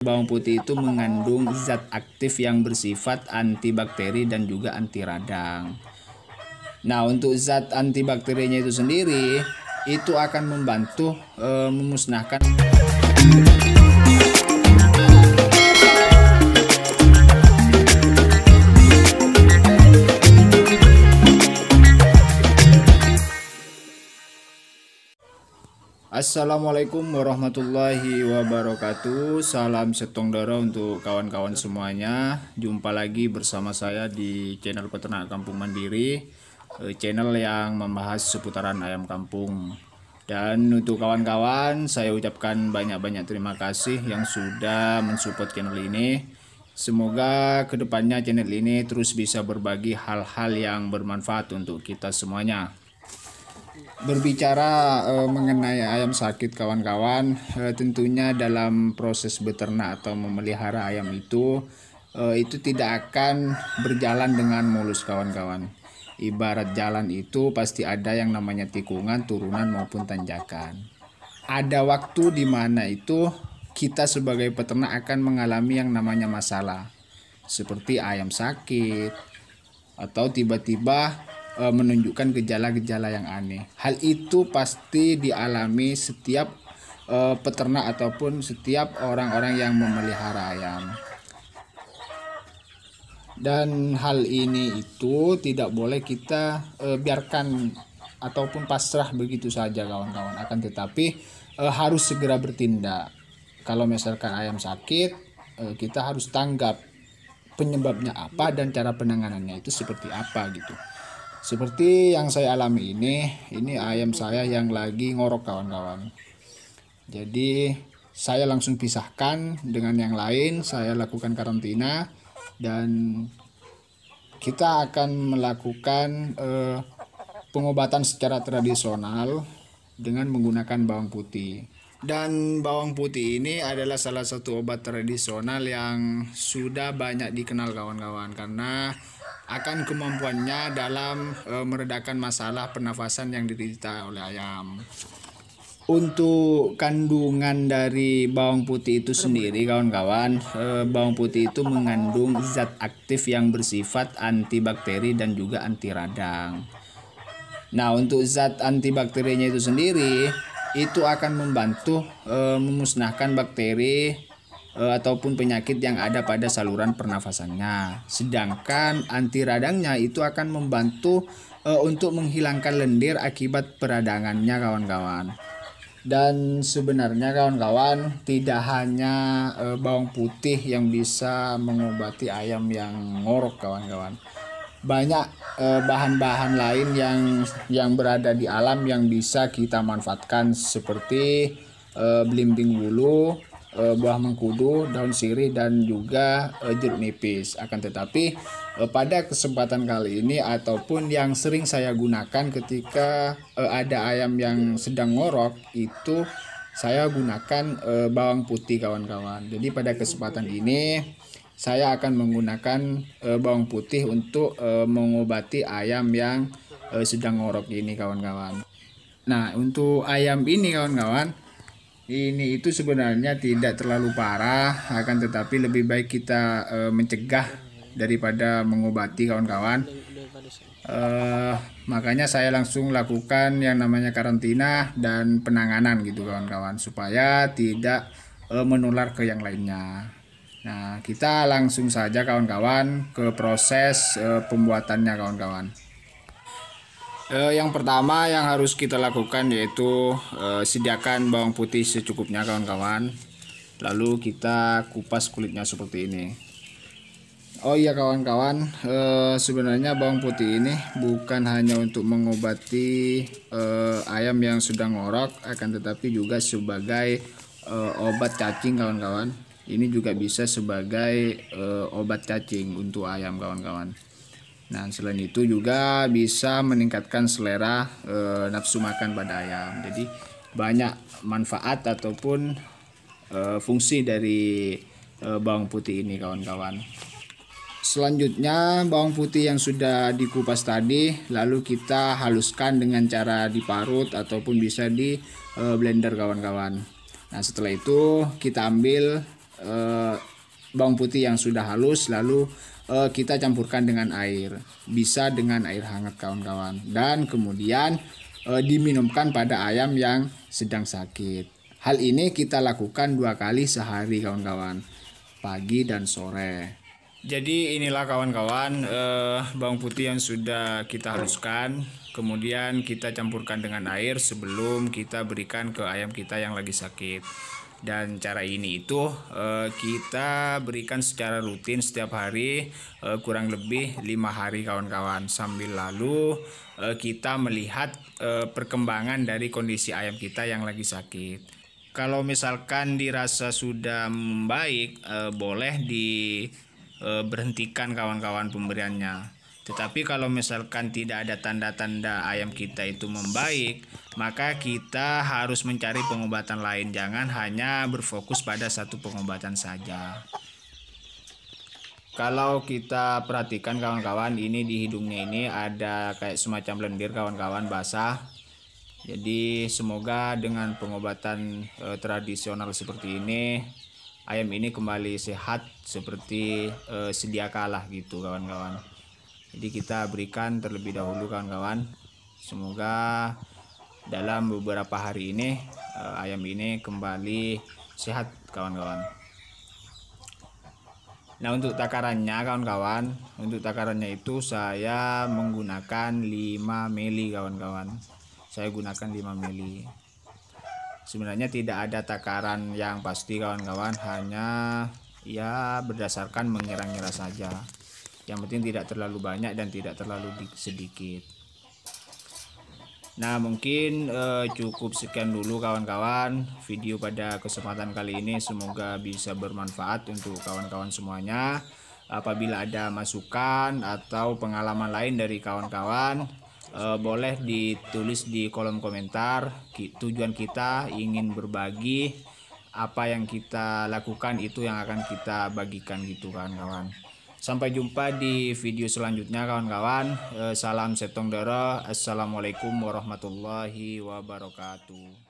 Bawang putih itu mengandung zat aktif yang bersifat antibakteri dan juga anti radang. Nah, untuk zat antibakterinya itu sendiri itu akan membantu memusnahkan. Assalamualaikum warahmatullahi wabarakatuh. Salam setong doro untuk kawan-kawan semuanya. Jumpa lagi bersama saya di channel Peternak Kampung Mandiri, channel yang membahas seputaran ayam kampung. Dan untuk kawan-kawan, saya ucapkan banyak-banyak terima kasih yang sudah mensupport channel ini. Semoga kedepannya channel ini terus bisa berbagi hal-hal yang bermanfaat untuk kita semuanya. Berbicara mengenai ayam sakit kawan-kawan, tentunya dalam proses beternak atau memelihara ayam itu tidak akan berjalan dengan mulus kawan-kawan. Ibarat jalan itu pasti ada yang namanya tikungan, turunan maupun tanjakan. Ada waktu di mana itu kita sebagai peternak akan mengalami yang namanya masalah, seperti ayam sakit atau tiba-tiba menunjukkan gejala-gejala yang aneh. Hal itu pasti dialami setiap peternak ataupun setiap orang-orang yang memelihara ayam. Dan hal ini itu tidak boleh kita biarkan ataupun pasrah begitu saja kawan-kawan. Akan tetapi harus segera bertindak. Kalau misalkan ayam sakit, kita harus tanggap penyebabnya apa dan cara penanganannya itu seperti apa gitu. Seperti yang saya alami ini ayam saya yang lagi ngorok kawan-kawan. Jadi saya langsung pisahkan dengan yang lain, saya lakukan karantina dan kita akan melakukan pengobatan secara tradisional dengan menggunakan bawang putih. Dan bawang putih ini adalah salah satu obat tradisional yang sudah banyak dikenal kawan-kawan karena akan kemampuannya dalam meredakan masalah pernafasan yang diderita oleh ayam. Untuk kandungan dari bawang putih itu sendiri kawan-kawan, bawang putih itu mengandung zat aktif yang bersifat antibakteri dan juga anti radang. Nah, untuk zat antibakterinya itu sendiri itu akan membantu memusnahkan bakteri ataupun penyakit yang ada pada saluran pernafasannya. Sedangkan anti radangnya itu akan membantu untuk menghilangkan lendir akibat peradangannya kawan-kawan. Dan sebenarnya kawan-kawan tidak hanya bawang putih yang bisa mengobati ayam yang ngorok kawan-kawan. Banyak bahan-bahan lain yang berada di alam yang bisa kita manfaatkan seperti belimbing bulu, buah mengkudu, daun sirih, dan juga jeruk nipis. Akan tetapi pada kesempatan kali ini ataupun yang sering saya gunakan ketika ada ayam yang sedang ngorok itu saya gunakan bawang putih kawan-kawan. Jadi pada kesempatan ini saya akan menggunakan bawang putih untuk mengobati ayam yang sedang ngorok ini kawan-kawan. Nah, untuk ayam ini kawan-kawan, ini itu sebenarnya tidak terlalu parah, akan tetapi lebih baik kita mencegah daripada mengobati kawan-kawan. Makanya saya langsung lakukan yang namanya karantina dan penanganan gitu kawan-kawan, supaya tidak menular ke yang lainnya. Nah, kita langsung saja kawan-kawan ke proses pembuatannya kawan-kawan. Yang pertama yang harus kita lakukan yaitu sediakan bawang putih secukupnya kawan-kawan. Lalu kita kupas kulitnya seperti ini. Oh iya kawan-kawan, sebenarnya bawang putih ini bukan hanya untuk mengobati ayam yang sedang ngorok, akan tetapi juga sebagai obat cacing kawan-kawan. Ini juga bisa sebagai obat cacing untuk ayam kawan-kawan. Nah, selain itu juga bisa meningkatkan selera nafsu makan pada ayam. Jadi banyak manfaat ataupun fungsi dari bawang putih ini kawan-kawan. Selanjutnya bawang putih yang sudah dikupas tadi lalu kita haluskan dengan cara diparut ataupun bisa di blender kawan-kawan. Nah, setelah itu kita ambil bawang putih yang sudah halus, lalu kita campurkan dengan air, bisa dengan air hangat kawan-kawan, dan kemudian diminumkan pada ayam yang sedang sakit. Hal ini kita lakukan 2 kali sehari kawan-kawan, pagi dan sore. Jadi inilah kawan-kawan bawang putih yang sudah kita haluskan, kemudian kita campurkan dengan air sebelum kita berikan ke ayam kita yang lagi sakit. Dan cara ini itu kita berikan secara rutin setiap hari, kurang lebih 5 hari kawan-kawan, sambil lalu kita melihat perkembangan dari kondisi ayam kita yang lagi sakit. Kalau misalkan dirasa sudah membaik, boleh diberhentikan kawan-kawan pemberiannya. Tetapi kalau misalkan tidak ada tanda-tanda ayam kita itu membaik, maka kita harus mencari pengobatan lain. Jangan hanya berfokus pada satu pengobatan saja. Kalau kita perhatikan kawan-kawan, ini di hidungnya ini ada kayak semacam lendir kawan-kawan, basah. Jadi semoga dengan pengobatan tradisional seperti ini, ayam ini kembali sehat seperti sedia kala gitu kawan-kawan. Jadi kita berikan terlebih dahulu kawan-kawan. Semoga dalam beberapa hari ini ayam ini kembali sehat kawan-kawan. Nah, untuk takarannya kawan-kawan, untuk takarannya itu saya menggunakan 5 mili kawan-kawan. Saya gunakan 5 mili. Sebenarnya tidak ada takaran yang pasti kawan-kawan, hanya ya berdasarkan mengira-ngira saja. Yang penting tidak terlalu banyak dan tidak terlalu sedikit. Nah, mungkin cukup sekian dulu kawan-kawan video pada kesempatan kali ini. Semoga bisa bermanfaat untuk kawan-kawan semuanya. Apabila ada masukan atau pengalaman lain dari kawan-kawan, boleh ditulis di kolom komentar. Tujuan kita ingin berbagi apa yang kita lakukan, itu yang akan kita bagikan gitu kawan-kawan. Sampai jumpa di video selanjutnya kawan-kawan. Salam setong dara. Assalamualaikum warahmatullahi wabarakatuh.